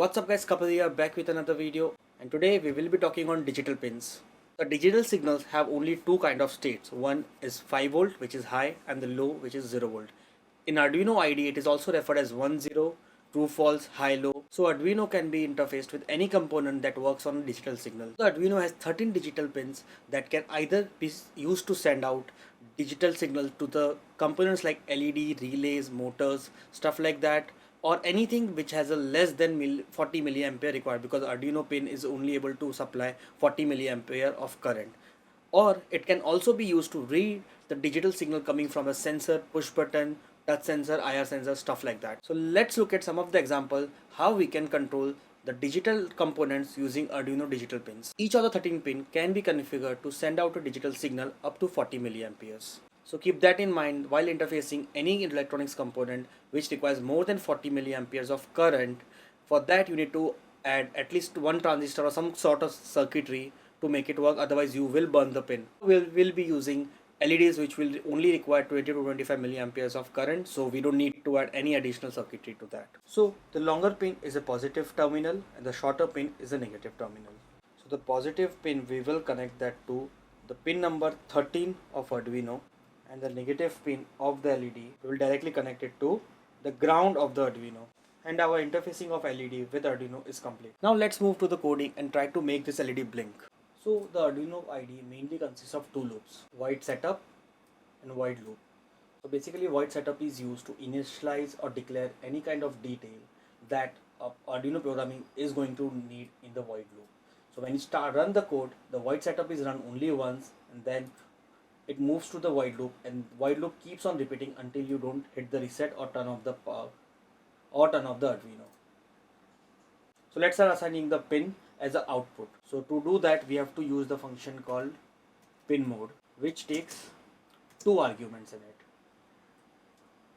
What's up guys, Kapil here back with another video, and today we will be talking on digital pins. The digital signals have only two kind of states. One is 5 volt, which is high, and the low, which is 0 volt. In Arduino IDE it is also referred as 1 0, true false, high low. So Arduino can be interfaced with any component that works on a digital signal. The Arduino has 13 digital pins that can either be used to send out digital signal to the components like LED, relays, motors, stuff like that, or anything which has a less than 40 milliampere required, because Arduino pin is only able to supply 40 milliampere of current. Or it can also be used to read the digital signal coming from a sensor, push button, touch sensor, IR sensor, stuff like that. So let's look at some of the example how we can control the digital components using Arduino digital pins. Each of the 13 pin can be configured to send out a digital signal up to 40 milliamperes. So keep that in mind while interfacing any electronics component which requires more than 40 milliamperes of current. For that you need to add at least one transistor or some sort of circuitry to make it work, otherwise you will burn the pin. We'll be using LEDs which will only require 20 to 25 milliamperes of current, so we don't need to add any additional circuitry to that. So the longer pin is a positive terminal and the shorter pin is a negative terminal. So the positive pin, we will connect that to the pin number 13 of Arduino, and the negative pin of the LED will directly connect it to the ground of the Arduino, and our interfacing of LED with Arduino is complete. Now let's move to the coding and try to make this LED blink. So the Arduino IDE mainly consists of two loops, void setup and void loop. So basically void setup is used to initialize or declare any kind of detail that Arduino programming is going to need in the void loop. So when you run the code, the void setup is run only once, and then it moves to the void loop, and void loop keeps on repeating until you don't hit the reset or turn off the power or turn off the Arduino. So let's start assigning the pin as an output. So to do that we have to use the function called pin mode, which takes two arguments in it.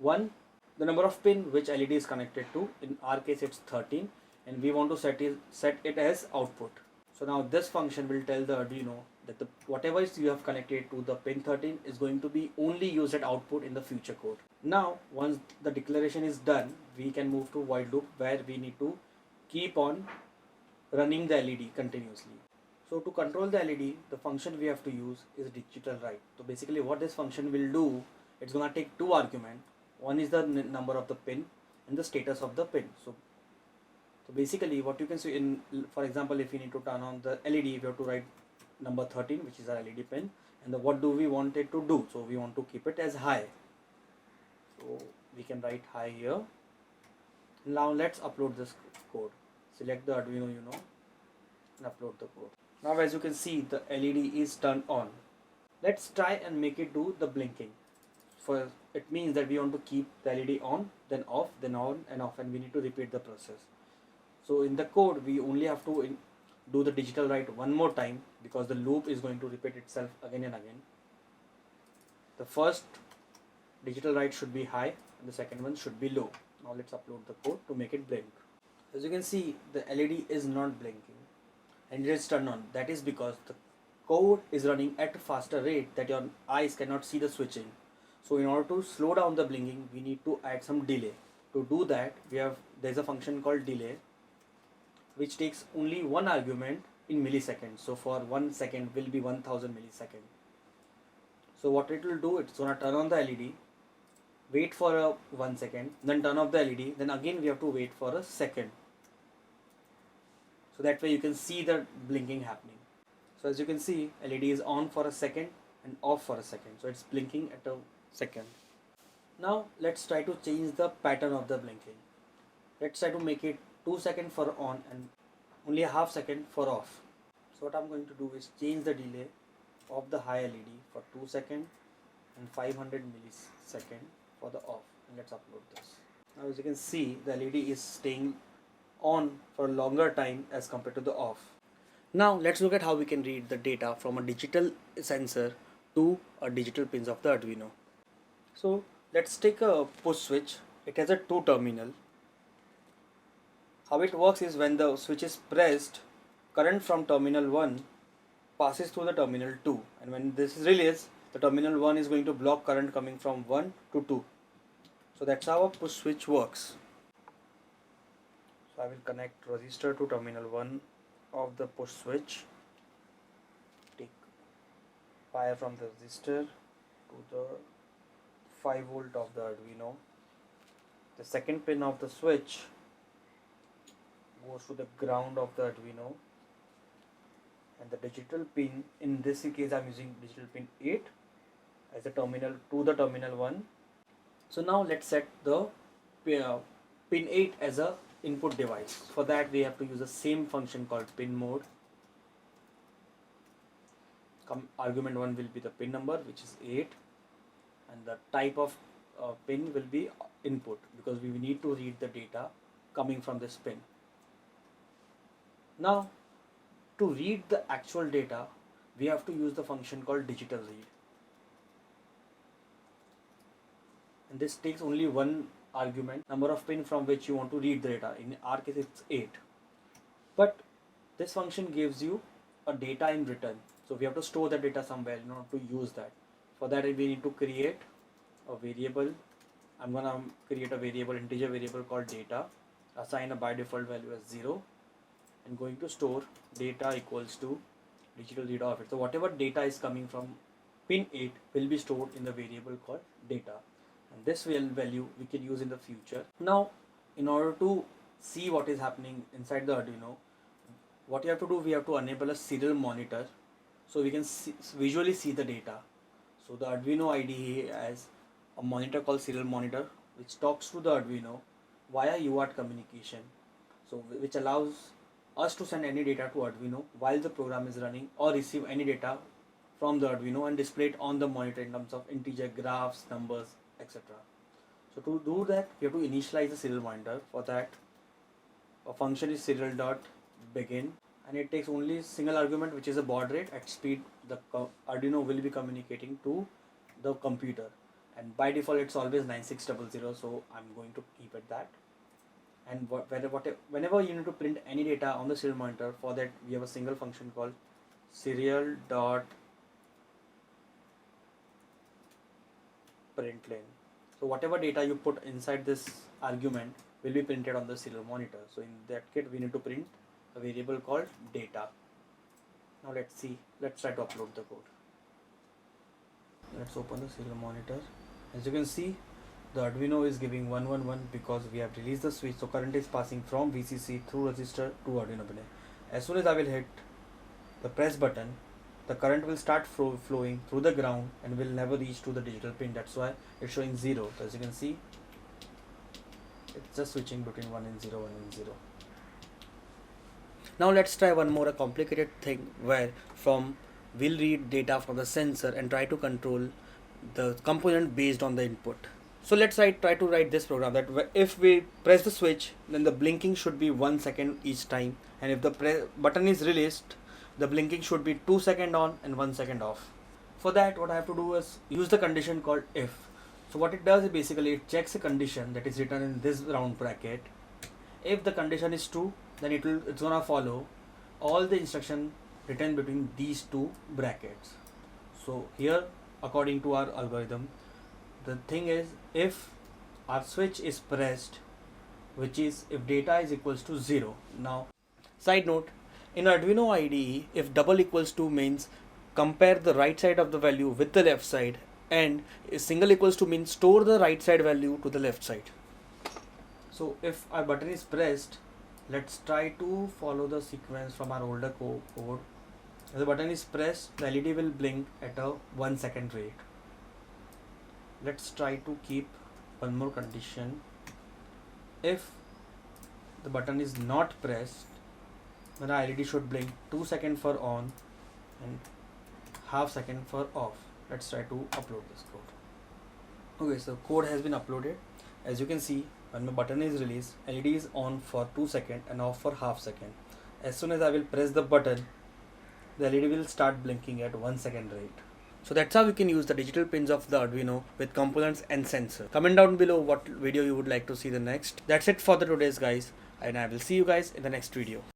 One, the number of pin which LED is connected to. In our case it's 13, and we want to set it as output. So now this function will tell the Arduino that whatever you have connected to the pin 13 is going to be only used at output in the future code. Now once the declaration is done, we can move to void loop, where we need to keep on running the LED continuously. So to control the LED, the function we have to use is digital write. So basically what this function will do, it's gonna take two arguments. One is the number of the pin and the status of the pin. So basically what you can see in, for example, if you need to turn on the LED, we have to write number 13, which is our LED pin, and what do we want it to do? So we want to keep it as high. So we can write high here. Now let's upload this code. Select the Arduino Uno and upload the code. Now as you can see, the LED is turned on. Let's try and make it do the blinking. For it means that we want to keep the LED on, then off, then on and off, and we need to repeat the process. So in the code we only have to do the digital write one more time, because the loop is going to repeat itself again and again. The first digital write should be high and the second one should be low. Now let's upload the code to make it blink. As you can see, the LED is not blinking and it is turned on. That is because the code is running at a faster rate that your eyes cannot see the switching. So in order to slow down the blinking, we need to add some delay. To do that, there's a function called delay, which takes only one argument in milliseconds. So for 1 second will be 1000 milliseconds. So what it will do, it's gonna turn on the LED, wait for 1 second, then turn off the LED, then again we have to wait for a second. So that way you can see the blinking happening. So as you can see, LED is on for a second and off for a second. So it's blinking at a second. Now let's try to change the pattern of the blinking. Let's try to make it 2 seconds for on and only a half second for off. So what I'm going to do is change the delay of the high LED for 2 seconds and 500 milliseconds for the off, and let's upload this. Now as you can see, the LED is staying on for a longer time as compared to the off. Now let's look at how we can read the data from a digital sensor to a digital pins of the Arduino. So let's take a push switch. It has a 2 terminal. How it works is, when the switch is pressed, current from terminal 1 passes through the terminal 2, and when this is released, the terminal 1 is going to block current coming from 1 to 2. So that's how a push switch works. So I will connect resistor to terminal 1 of the push switch. Take wire from the resistor to the 5 volt of the Arduino. The second pin of the switch goes to the ground of the Arduino, and the digital pin, in this case I'm using digital pin 8 as a terminal to the terminal 1. So now let's set the pin 8 as a input device. For that we have to use the same function called pin mode. Argument 1 will be the pin number, which is 8, and the type of pin will be input, because we need to read the data coming from this pin. Now to read the actual data we have to use the function called digital read, and this takes only one argument, number of pin from which you want to read the data. In our case it's 8, but this function gives you a data in return, so we have to store the data somewhere in order to use that. For that we need to create a variable. I'm gonna create a variable, integer variable called data, assign a by default value as 0, and going to store data equals to digital read of it. So whatever data is coming from pin 8 will be stored in the variable called data, and this value we can use in the future. Now in order to see what is happening inside the Arduino, what you have to do, we have to enable a serial monitor so we can visually see the data. So the Arduino IDE has a monitor called serial monitor, which talks to the Arduino via UART communication, so which allows us to send any data to Arduino while the program is running, or receive any data from the Arduino and display it on the monitor in terms of integer, graphs, numbers, etc. So to do that we have to initialize the serial monitor. For that a function is serial.begin, and it takes only single argument, which is a baud rate at speed the Arduino will be communicating to the computer, and by default it's always 9600, so I'm going to keep it that. And whenever you need to print any data on the serial monitor, for that we have a single function called serial.println. So whatever data you put inside this argument will be printed on the serial monitor. So in that case we need to print a variable called data. Now let's try to upload the code. Let's open the serial monitor. As you can see, the Arduino is giving 111 because we have released the switch, so current is passing from VCC through resistor to Arduino pin. As soon as I will hit the press button, the current will start flowing through the ground and will never reach to the digital pin. That's why it's showing 0. So as you can see, it's just switching between 1 and 0, 1 and 0. Now let's try one more complicated thing, where we'll read data from the sensor and try to control the component based on the input. So let's try to write this program that if we press the switch, then the blinking should be 1 second each time, and if the button is released, the blinking should be 2 seconds on and 1 second off. For that what I have to do is use the condition called if. So what it does is basically it checks a condition that is written in this round bracket. If the condition is true, then it's gonna follow all the instruction written between these two brackets. So here, according to our algorithm, the thing is, if our switch is pressed, which is if data is equals to 0. Now side note, in Arduino IDE, if double equals to means compare the right side of the value with the left side, and single equals to means store the right side value to the left side. So if our button is pressed, let's try to follow the sequence from our older code. If the button is pressed, the LED will blink at a 1 second rate. Let's try to keep one more condition. If the button is not pressed, then our LED should blink 2 seconds for on and half second for off. Let's try to upload this code. Okay, so code has been uploaded. As you can see, when my button is released, LED is on for 2 seconds and off for half second. As soon as I will press the button, the LED will start blinking at 1 second rate. So that's how you can use the digital pins of the Arduino with components and sensor. Comment down below what video you would like to see the next. That's it for the today's guys, and I will see you guys in the next video.